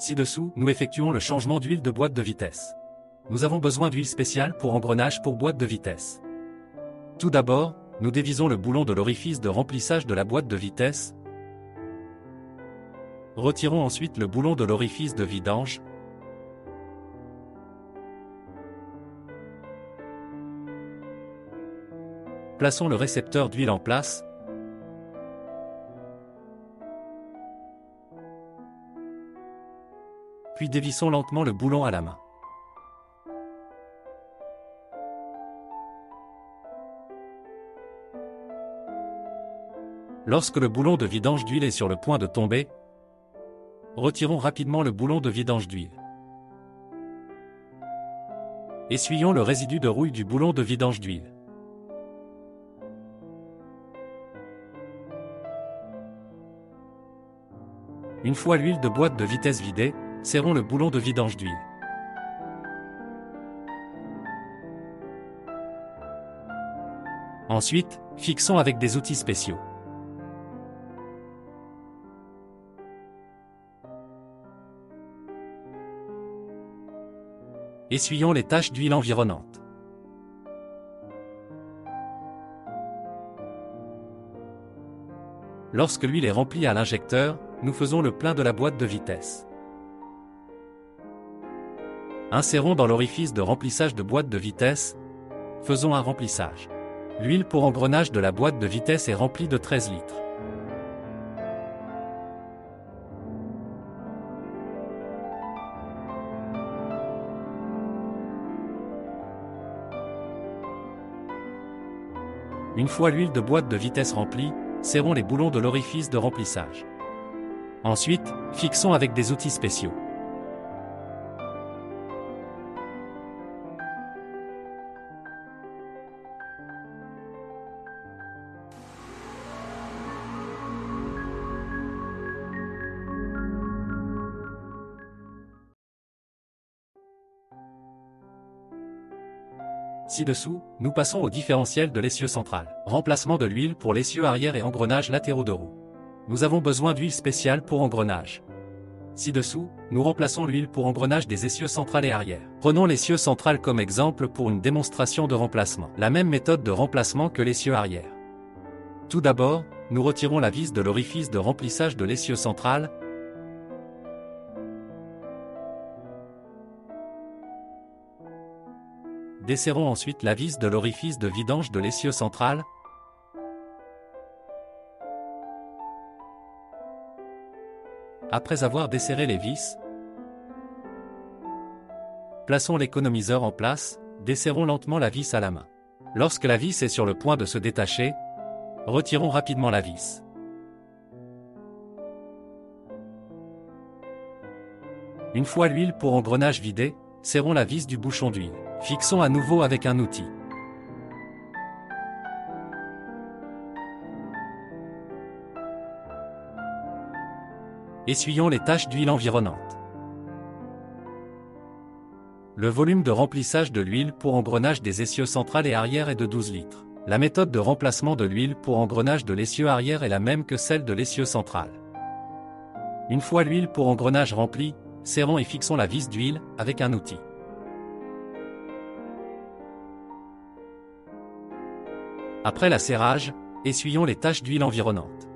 Ci-dessous, nous effectuons le changement d'huile de boîte de vitesse. Nous avons besoin d'huile spéciale pour engrenage pour boîte de vitesse. Tout d'abord, nous dévisons le boulon de l'orifice de remplissage de la boîte de vitesse. Retirons ensuite le boulon de l'orifice de vidange. Plaçons le récepteur d'huile en place. Puis dévissons lentement le boulon à la main. Lorsque le boulon de vidange d'huile est sur le point de tomber, retirons rapidement le boulon de vidange d'huile. Essuyons le résidu de rouille du boulon de vidange d'huile. Une fois l'huile de boîte de vitesse vidée, serrons le boulon de vidange d'huile. Ensuite, fixons avec des outils spéciaux. Essuyons les taches d'huile environnantes. Lorsque l'huile est remplie à l'injecteur, nous faisons le plein de la boîte de vitesse. Insérons dans l'orifice de remplissage de boîte de vitesse. Faisons un remplissage. L'huile pour engrenage de la boîte de vitesse est remplie de 13 litres. Une fois l'huile de boîte de vitesse remplie, serrons les boulons de l'orifice de remplissage. Ensuite, fixons avec des outils spéciaux. Ci-dessous, nous passons au différentiel de l'essieu central. Remplacement de l'huile pour l'essieu arrière et engrenages latéraux de roue. Nous avons besoin d'huile spéciale pour engrenage. Ci-dessous, nous remplaçons l'huile pour engrenage des essieux central et arrière. Prenons l'essieu central comme exemple pour une démonstration de remplacement. La même méthode de remplacement que l'essieu arrière. Tout d'abord, nous retirons la vis de l'orifice de remplissage de l'essieu central. Desserrons ensuite la vis de l'orifice de vidange de l'essieu central. Après avoir desserré les vis, plaçons l'économiseur en place, desserrons lentement la vis à la main. Lorsque la vis est sur le point de se détacher, retirons rapidement la vis. Une fois l'huile pour engrenage vidée, serrons la vis du bouchon d'huile. Fixons à nouveau avec un outil. Essuyons les taches d'huile environnantes. Le volume de remplissage de l'huile pour engrenage des essieux central et arrière est de 12 litres. La méthode de remplacement de l'huile pour engrenage de l'essieu arrière est la même que celle de l'essieu central. Une fois l'huile pour engrenage remplie, serrons et fixons la vis d'huile avec un outil. Après l'asserrage, essuyons les taches d'huile environnantes.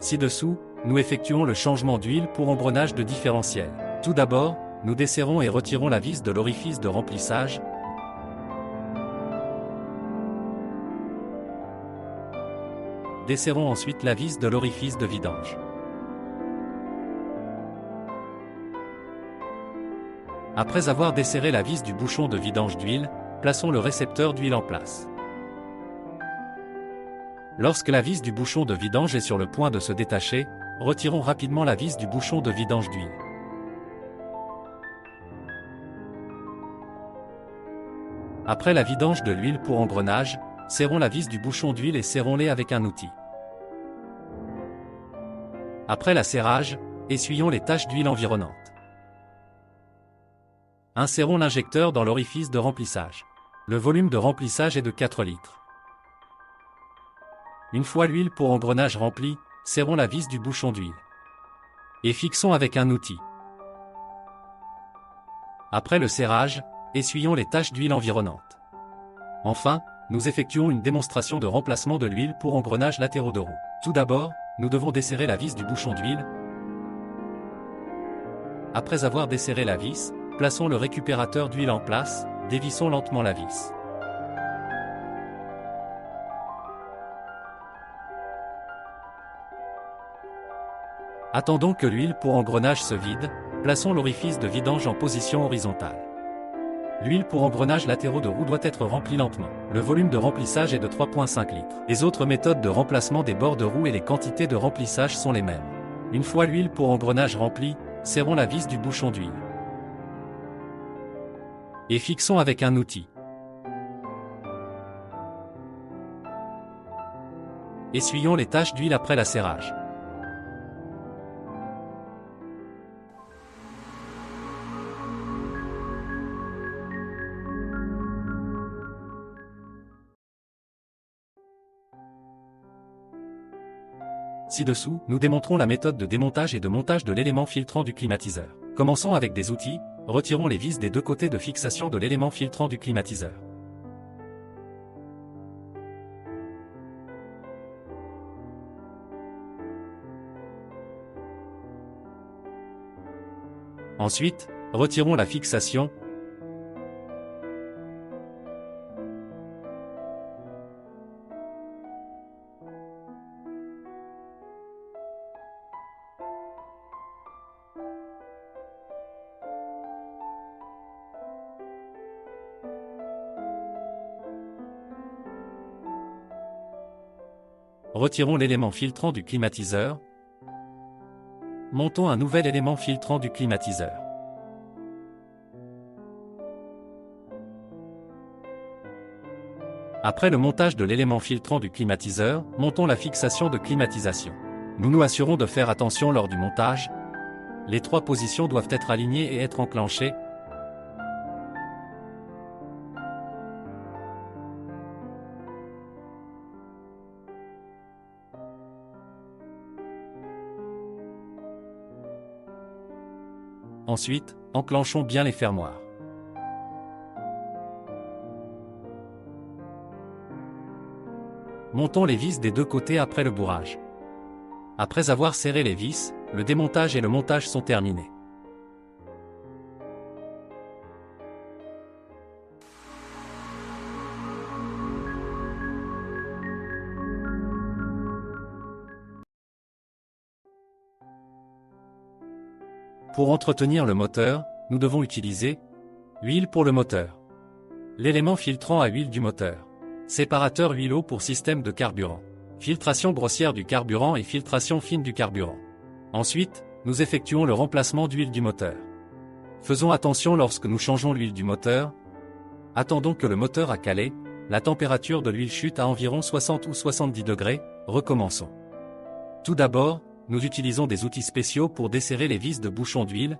Ci-dessous, nous effectuons le changement d'huile pour engrenage de différentiel. Tout d'abord, nous desserrons et retirons la vis de l'orifice de remplissage. Desserrons ensuite la vis de l'orifice de vidange. Après avoir desserré la vis du bouchon de vidange d'huile, plaçons le récepteur d'huile en place. Lorsque la vis du bouchon de vidange est sur le point de se détacher, retirons rapidement la vis du bouchon de vidange d'huile. Après la vidange de l'huile pour engrenage, serrons la vis du bouchon d'huile et serrons-les avec un outil. Après l'asserrage, essuyons les taches d'huile environnantes. Insérons l'injecteur dans l'orifice de remplissage. Le volume de remplissage est de 4 litres. Une fois l'huile pour engrenage remplie, serrons la vis du bouchon d'huile. et fixons avec un outil. Après le serrage, essuyons les taches d'huile environnantes. Enfin, nous effectuons une démonstration de remplacement de l'huile pour engrenages latéraux de roue. Tout d'abord, nous devons desserrer la vis du bouchon d'huile. Après avoir desserré la vis, plaçons le récupérateur d'huile en place, dévissons lentement la vis. Attendons que l'huile pour engrenage se vide, plaçons l'orifice de vidange en position horizontale. L'huile pour engrenages latéraux de roue doit être remplie lentement. Le volume de remplissage est de 3,5 litres. Les autres méthodes de remplacement des bords de roue et les quantités de remplissage sont les mêmes. Une fois l'huile pour engrenage remplie, serrons la vis du bouchon d'huile. Et fixons avec un outil. Essuyons les taches d'huile après l'asserrage. Ci-dessous, nous démontrons la méthode de démontage et de montage de l'élément filtrant du climatiseur. Commençons avec des outils, retirons les vis des deux côtés de fixation de l'élément filtrant du climatiseur. Ensuite, retirons la fixation. Retirons l'élément filtrant du climatiseur. Montons un nouvel élément filtrant du climatiseur. Après le montage de l'élément filtrant du climatiseur, montons la fixation de climatisation. Nous nous assurons de faire attention lors du montage. Les trois positions doivent être alignées et être enclenchées. Ensuite, enclenchons bien les fermoirs. Montons les vis des deux côtés après le bourrage. Après avoir serré les vis, le démontage et le montage sont terminés. Pour entretenir le moteur, nous devons utiliser huile pour le moteur, l'élément filtrant à huile du moteur, séparateur huile-eau pour système de carburant, filtration grossière du carburant et filtration fine du carburant. Ensuite, nous effectuons le remplacement d'huile du moteur. Faisons attention lorsque nous changeons l'huile du moteur. Attendons que le moteur a calé, la température de l'huile chute à environ 60 ou 70 degrés, recommençons. Tout d'abord, nous utilisons des outils spéciaux pour desserrer les vis de bouchon d'huile.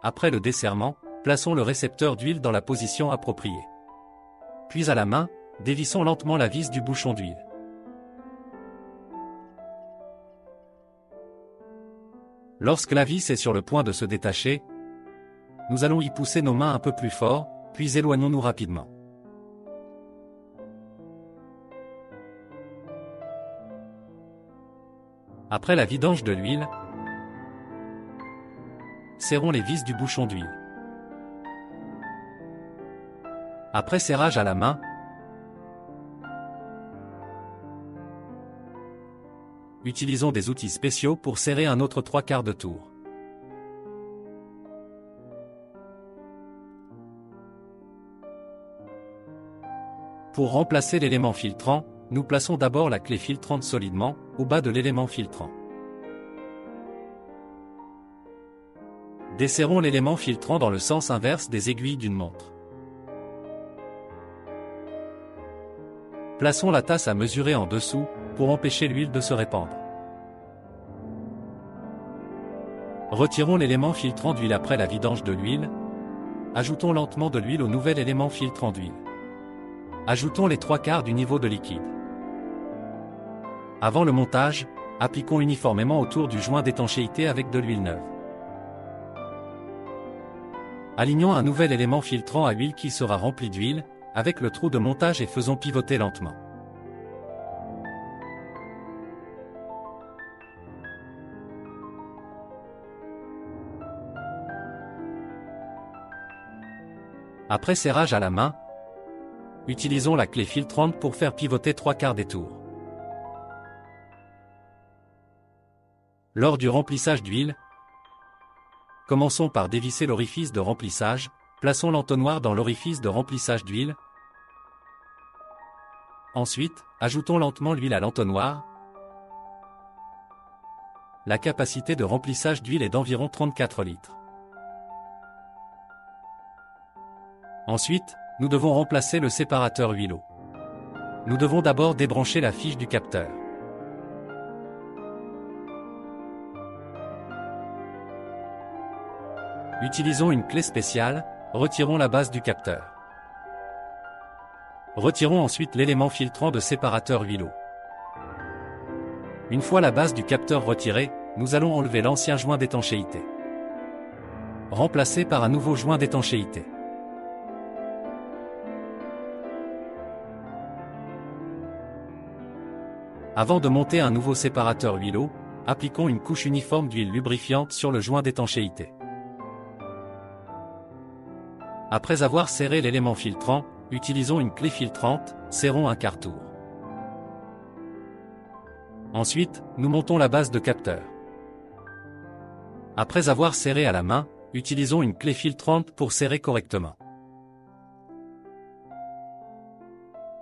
Après le desserrement, plaçons le récepteur d'huile dans la position appropriée. Puis à la main, dévissons lentement la vis du bouchon d'huile. Lorsque la vis est sur le point de se détacher, nous allons y pousser nos mains un peu plus fort, puis éloignons-nous rapidement. Après la vidange de l'huile, serrons les vis du bouchon d'huile. Après serrage à la main, utilisons des outils spéciaux pour serrer un autre 3/4 de tour. Pour remplacer l'élément filtrant, nous plaçons d'abord la clé filtrante solidement, au bas de l'élément filtrant. Desserrons l'élément filtrant dans le sens inverse des aiguilles d'une montre. Plaçons la tasse à mesurer en dessous, pour empêcher l'huile de se répandre. Retirons l'élément filtrant d'huile après la vidange de l'huile. Ajoutons lentement de l'huile au nouvel élément filtrant d'huile. Ajoutons les 3/4 du niveau de liquide. Avant le montage, appliquons uniformément autour du joint d'étanchéité avec de l'huile neuve. Alignons un nouvel élément filtrant à huile qui sera rempli d'huile, avec le trou de montage et faisons pivoter lentement. Après serrage à la main, utilisons la clé filtrante pour faire pivoter 3/4 des tours. Lors du remplissage d'huile, commençons par dévisser l'orifice de remplissage, plaçons l'entonnoir dans l'orifice de remplissage d'huile. Ensuite, ajoutons lentement l'huile à l'entonnoir. La capacité de remplissage d'huile est d'environ 34 litres. Ensuite, nous devons remplacer le séparateur huile-eau. Nous devons d'abord débrancher la fiche du capteur. Utilisons une clé spéciale, retirons la base du capteur. Retirons ensuite l'élément filtrant de séparateur huile-eau. Une fois la base du capteur retirée, nous allons enlever l'ancien joint d'étanchéité. Remplacé par un nouveau joint d'étanchéité. Avant de monter un nouveau séparateur huile-eau, appliquons une couche uniforme d'huile lubrifiante sur le joint d'étanchéité. Après avoir serré l'élément filtrant, utilisons une clé filtrante, serrons un quart tour. Ensuite, nous montons la base de capteur. Après avoir serré à la main, utilisons une clé filtrante pour serrer correctement.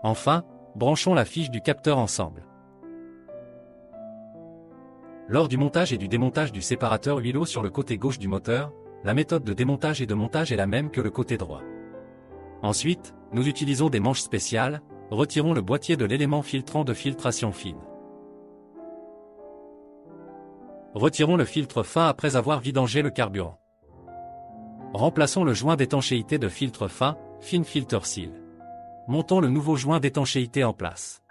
Enfin, branchons la fiche du capteur ensemble. Lors du montage et du démontage du séparateur huile-eau sur le côté gauche du moteur, la méthode de démontage et de montage est la même que le côté droit. Ensuite, nous utilisons des manches spéciales, retirons le boîtier de l'élément filtrant de filtration fine. Retirons le filtre fin après avoir vidangé le carburant. Remplaçons le joint d'étanchéité de filtre fin, Fine Filter Seal. Montons le nouveau joint d'étanchéité en place.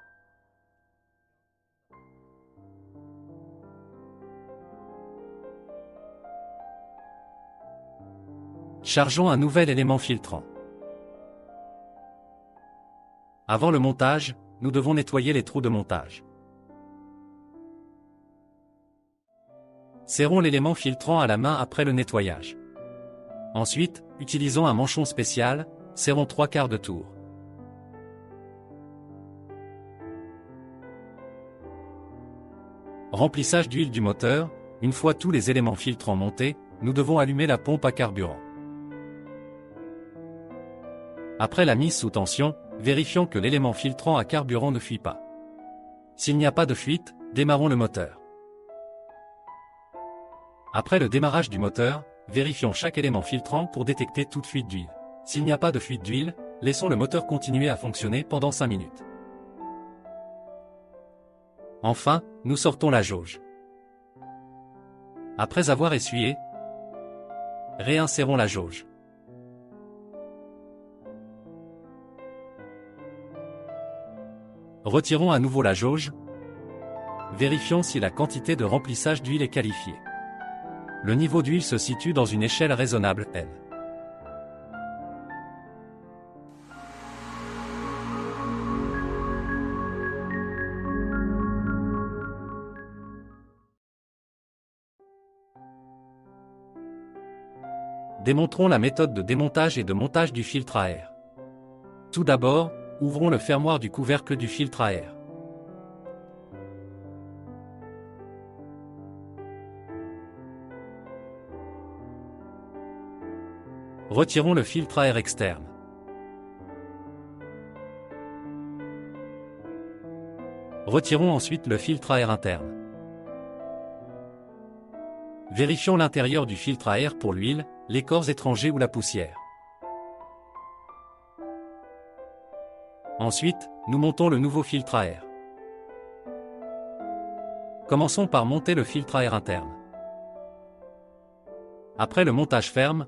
Chargeons un nouvel élément filtrant. Avant le montage, nous devons nettoyer les trous de montage. Serrons l'élément filtrant à la main après le nettoyage. Ensuite, utilisons un manchon spécial, serrons 3/4 de tour. Remplissage d'huile du moteur, une fois tous les éléments filtrants montés, nous devons allumer la pompe à carburant. Après la mise sous tension, vérifions que l'élément filtrant à carburant ne fuit pas. S'il n'y a pas de fuite, démarrons le moteur. Après le démarrage du moteur, vérifions chaque élément filtrant pour détecter toute fuite d'huile. S'il n'y a pas de fuite d'huile, laissons le moteur continuer à fonctionner pendant 5 minutes. Enfin, nous sortons la jauge. Après avoir essuyé, réinsérons la jauge. Retirons à nouveau la jauge. Vérifions si la quantité de remplissage d'huile est qualifiée. Le niveau d'huile se situe dans une échelle raisonnable L. Démontrons la méthode de démontage et de montage du filtre à air. Tout d'abord, ouvrons le fermoir du couvercle du filtre à air. Retirons le filtre à air externe. Retirons ensuite le filtre à air interne. Vérifions l'intérieur du filtre à air pour l'huile, les corps étrangers ou la poussière. Ensuite, nous montons le nouveau filtre à air. Commençons par monter le filtre à air interne. Après le montage ferme,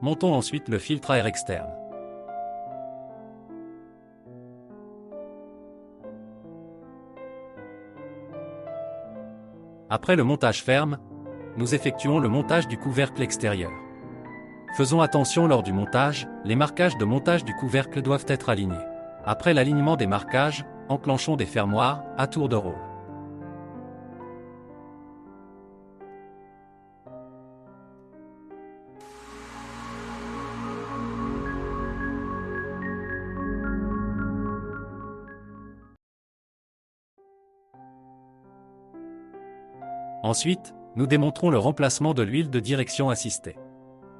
montons ensuite le filtre à air externe. Après le montage ferme, nous effectuons le montage du couvercle extérieur. Faisons attention lors du montage, les marquages de montage du couvercle doivent être alignés. Après l'alignement des marquages, enclenchons des fermoirs, à tour de rôle. Ensuite, nous démontrons le remplacement de l'huile de direction assistée.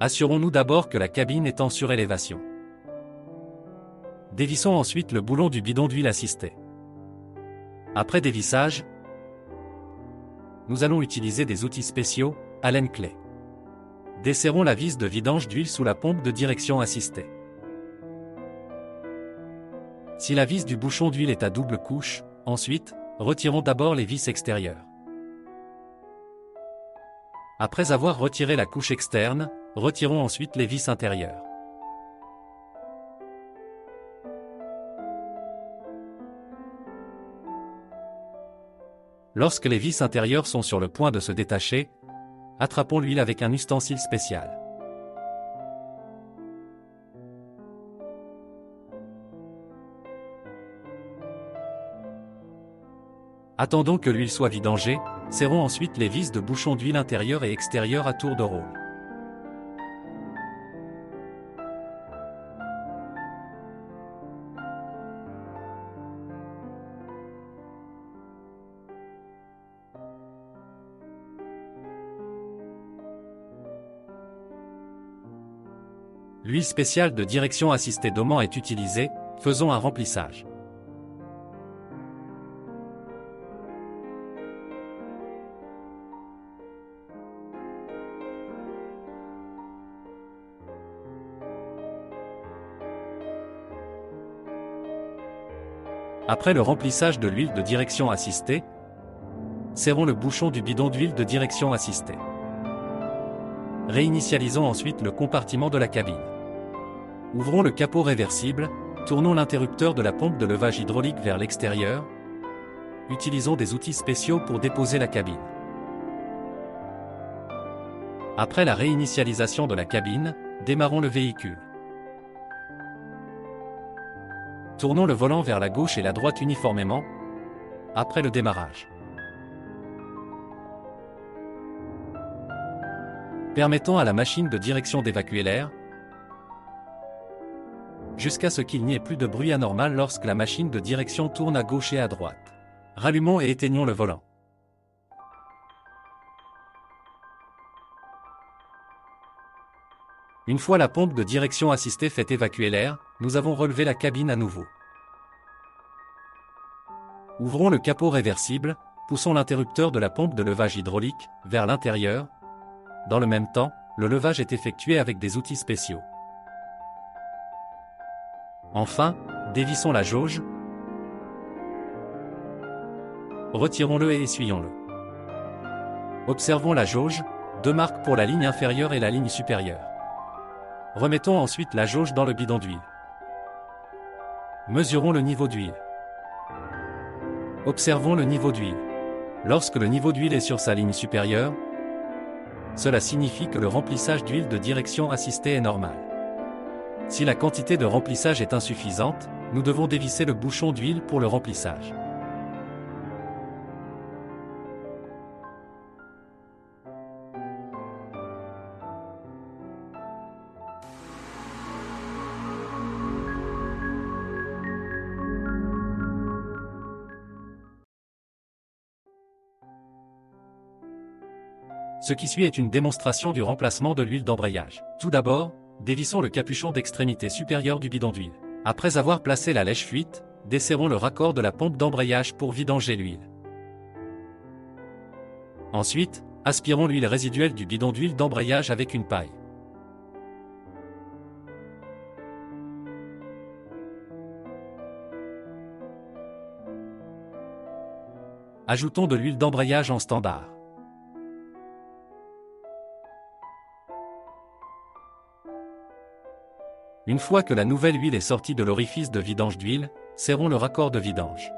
Assurons-nous d'abord que la cabine est en surélévation. Dévissons ensuite le boulon du bidon d'huile assistée. Après dévissage, nous allons utiliser des outils spéciaux, Allen clé. Desserrons la vis de vidange d'huile sous la pompe de direction assistée. Si la vis du bouchon d'huile est à double couche, ensuite, retirons d'abord les vis extérieures. Après avoir retiré la couche externe, retirons ensuite les vis intérieures. Lorsque les vis intérieures sont sur le point de se détacher, attrapons l'huile avec un ustensile spécial. Attendons que l'huile soit vidangée, serrons ensuite les vis de bouchon d'huile intérieure et extérieure à tour de rôle. L'huile spéciale de direction assistée d'Oman est utilisée, faisons un remplissage. Après le remplissage de l'huile de direction assistée, serrons le bouchon du bidon d'huile de direction assistée. Réinitialisons ensuite le compartiment de la cabine. Ouvrons le capot réversible, tournons l'interrupteur de la pompe de levage hydraulique vers l'extérieur. Utilisons des outils spéciaux pour déposer la cabine. Après la réinitialisation de la cabine, démarrons le véhicule. Tournons le volant vers la gauche et la droite uniformément, après le démarrage. Permettons à la machine de direction d'évacuer l'air, jusqu'à ce qu'il n'y ait plus de bruit anormal lorsque la machine de direction tourne à gauche et à droite. Rallumons et éteignons le volant. Une fois la pompe de direction assistée fait évacuer l'air, nous avons relevé la cabine à nouveau. Ouvrons le capot réversible, poussons l'interrupteur de la pompe de levage hydraulique vers l'intérieur. Dans le même temps, le levage est effectué avec des outils spéciaux. Enfin, dévissons la jauge. Retirons-le et essuyons-le. Observons la jauge, 2 marques pour la ligne inférieure et la ligne supérieure. Remettons ensuite la jauge dans le bidon d'huile. Mesurons le niveau d'huile. Observons le niveau d'huile. Lorsque le niveau d'huile est sur sa ligne supérieure, cela signifie que le remplissage d'huile de direction assistée est normal. Si la quantité de remplissage est insuffisante, nous devons dévisser le bouchon d'huile pour le remplissage. Ce qui suit est une démonstration du remplacement de l'huile d'embrayage. Tout d'abord, dévissons le capuchon d'extrémité supérieure du bidon d'huile. Après avoir placé la lèche-fuite, desserrons le raccord de la pompe d'embrayage pour vidanger l'huile. Ensuite, aspirons l'huile résiduelle du bidon d'huile d'embrayage avec une paille. Ajoutons de l'huile d'embrayage en standard. Une fois que la nouvelle huile est sortie de l'orifice de vidange d'huile, serrons le raccord de vidange.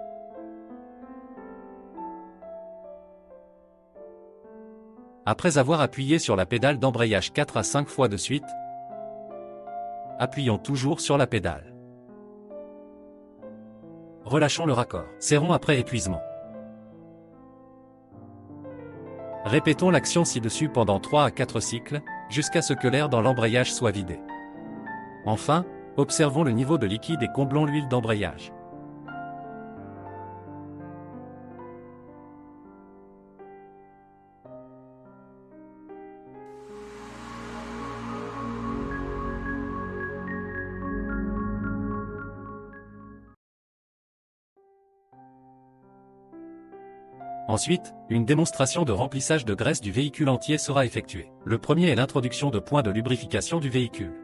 Après avoir appuyé sur la pédale d'embrayage 4 à 5 fois de suite, appuyons toujours sur la pédale. Relâchons le raccord. Serrons après épuisement. Répétons l'action ci-dessus pendant 3 à 4 cycles, jusqu'à ce que l'air dans l'embrayage soit vidé. Enfin, observons le niveau de liquide et comblons l'huile d'embrayage. Ensuite, une démonstration de remplissage de graisse du véhicule entier sera effectuée. Le premier est l'introduction de points de lubrification du véhicule.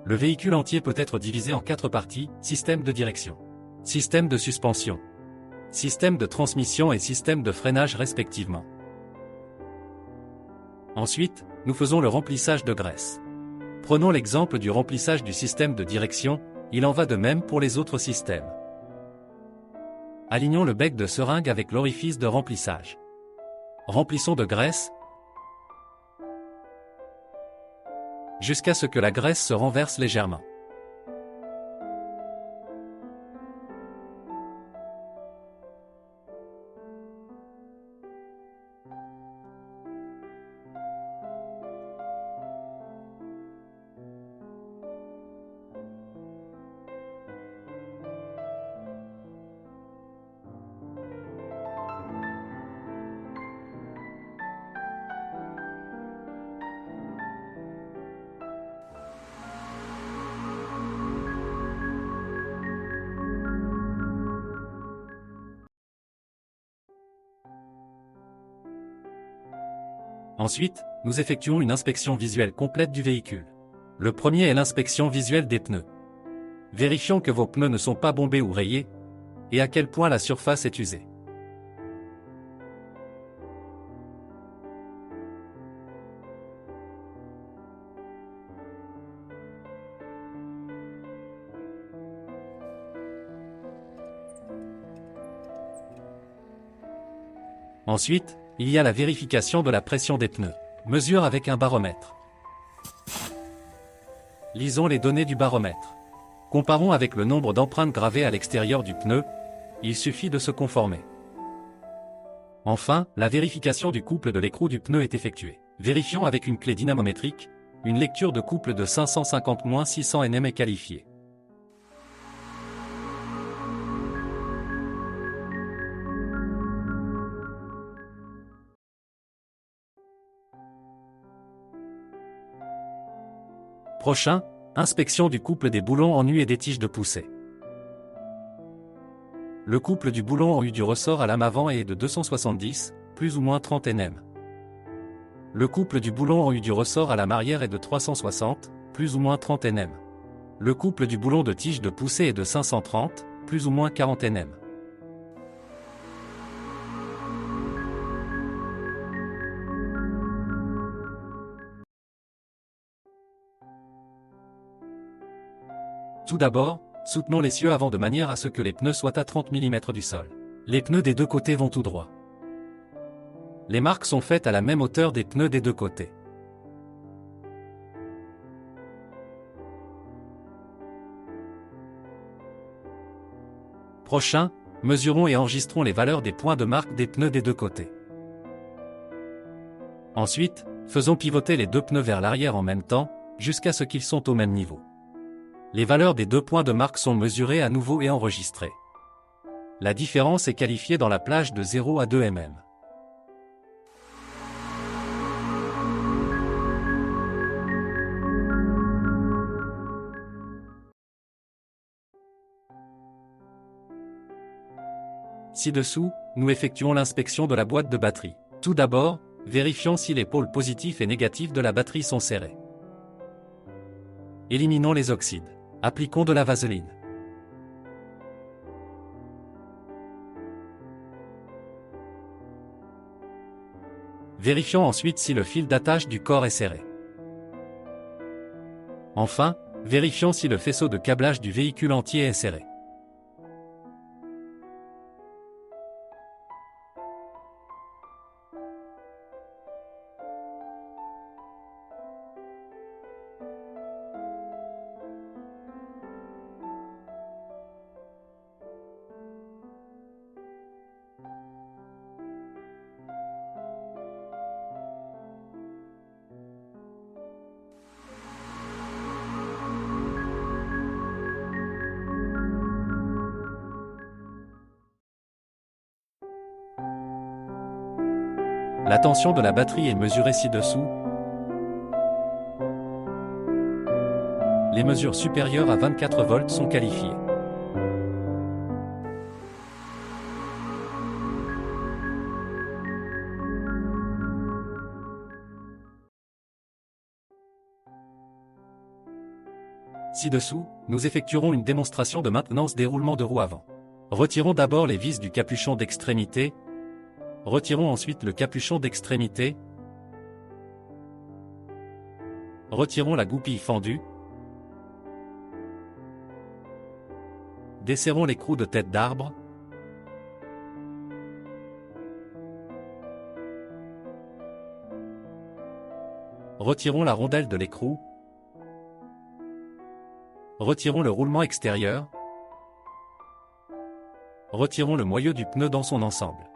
Le véhicule entier peut être divisé en 4 parties: système de direction, système de suspension, système de transmission et système de freinage respectivement. Ensuite, nous faisons le remplissage de graisse. Prenons l'exemple du remplissage du système de direction, il en va de même pour les autres systèmes. Alignons le bec de seringue avec l'orifice de remplissage. Remplissons de graisse jusqu'à ce que la graisse se renverse légèrement. Ensuite, nous effectuons une inspection visuelle complète du véhicule. Le premier est l'inspection visuelle des pneus. Vérifions que vos pneus ne sont pas bombés ou rayés, et à quel point la surface est usée. Ensuite, il y a la vérification de la pression des pneus. Mesure avec un baromètre. Lisons les données du baromètre. Comparons avec le nombre d'empreintes gravées à l'extérieur du pneu. Il suffit de se conformer. Enfin, la vérification du couple de l'écrou du pneu est effectuée. Vérifions avec une clé dynamométrique. Une lecture de couple de 550-600 Nm est qualifiée. Prochain, inspection du couple des boulons en U et des tiges de poussée. Le couple du boulon en U du ressort à lame avant est de 270, plus ou moins 30 Nm. Le couple du boulon en U du ressort à lame arrière est de 360, plus ou moins 30 Nm. Le couple du boulon de tige de poussée est de 530, plus ou moins 40 Nm. Tout d'abord, soutenons l'essieu avant de manière à ce que les pneus soient à 30 mm du sol. Les pneus des deux côtés vont tout droit. Les marques sont faites à la même hauteur des pneus des deux côtés. Prochain, mesurons et enregistrons les valeurs des points de marque des pneus des deux côtés. Ensuite, faisons pivoter les deux pneus vers l'arrière en même temps, jusqu'à ce qu'ils sont au même niveau. Les valeurs des deux points de marque sont mesurées à nouveau et enregistrées. La différence est qualifiée dans la plage de 0 à 2 mm. Ci-dessous, nous effectuons l'inspection de la boîte de batterie. Tout d'abord, vérifions si les pôles positifs et négatifs de la batterie sont serrés. Éliminons les oxydes. Appliquons de la vaseline. Vérifions ensuite si le fil d'attache du corps est serré. Enfin, vérifions si le faisceau de câblage du véhicule entier est serré. La tension de la batterie est mesurée ci-dessous. Les mesures supérieures à 24 volts sont qualifiées. Ci-dessous, nous effectuerons une démonstration de maintenance des roulements de roue avant. Retirons d'abord les vis du capuchon d'extrémité. Retirons ensuite le capuchon d'extrémité. Retirons la goupille fendue. Desserrons l'écrou de tête d'arbre. Retirons la rondelle de l'écrou. Retirons le roulement extérieur. Retirons le moyeu du pneu dans son ensemble.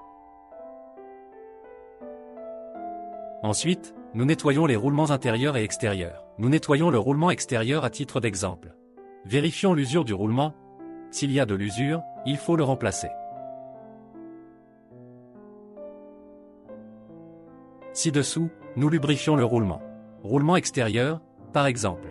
Ensuite, nous nettoyons les roulements intérieurs et extérieurs. Nous nettoyons le roulement extérieur à titre d'exemple. Vérifions l'usure du roulement. S'il y a de l'usure, il faut le remplacer. Ci-dessous, nous lubrifions le roulement. Roulement extérieur, par exemple.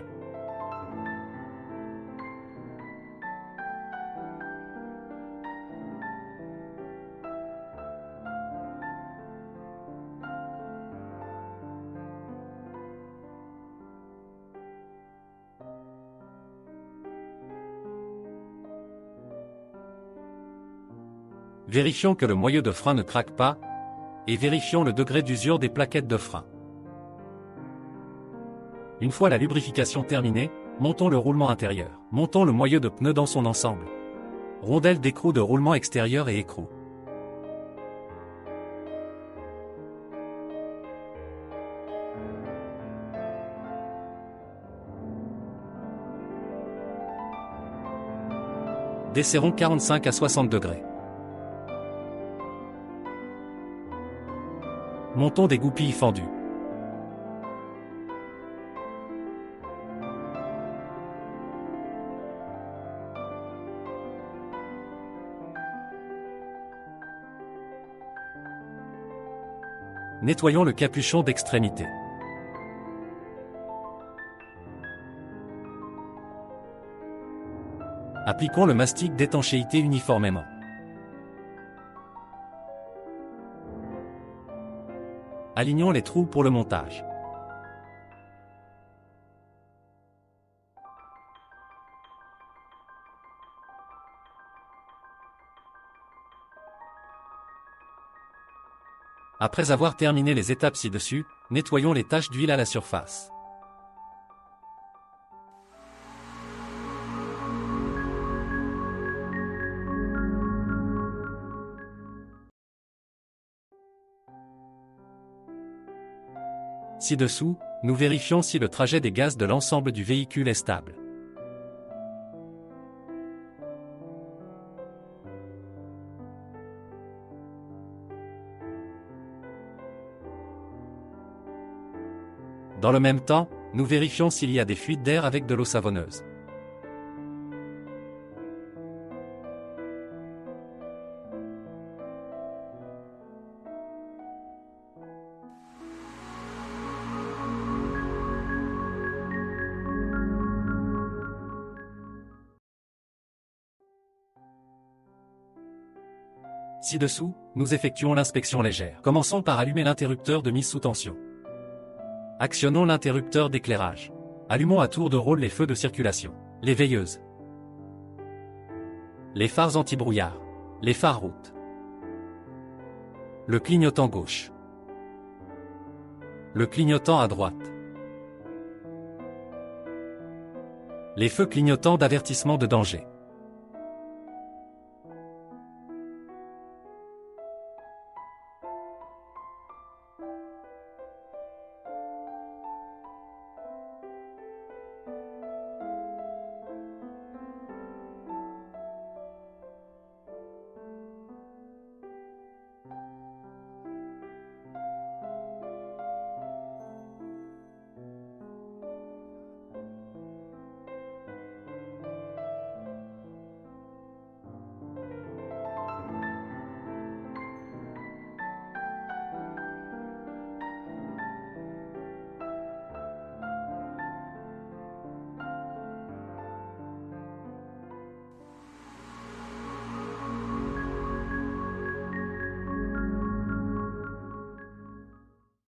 Vérifions que le moyeu de frein ne craque pas, et vérifions le degré d'usure des plaquettes de frein. Une fois la lubrification terminée, montons le roulement intérieur. Montons le moyeu de pneu dans son ensemble. Rondelle d'écrou de roulement extérieur et écrou. Desserrons 45 à 60 degrés. Montons des goupilles fendues. Nettoyons le capuchon d'extrémité. Appliquons le mastic d'étanchéité uniformément. Alignons les trous pour le montage. Après avoir terminé les étapes ci-dessus, nettoyons les taches d'huile à la surface. Ci-dessous, nous vérifions si le trajet des gaz de l'ensemble du véhicule est stable. Dans le même temps, nous vérifions s'il y a des fuites d'air avec de l'eau savonneuse. Ci-dessous, nous effectuons l'inspection légère. Commençons par allumer l'interrupteur de mise sous tension. Actionnons l'interrupteur d'éclairage. Allumons à tour de rôle les feux de circulation, les veilleuses, les phares anti-brouillard, les phares route, le clignotant gauche, le clignotant à droite, les feux clignotants d'avertissement de danger.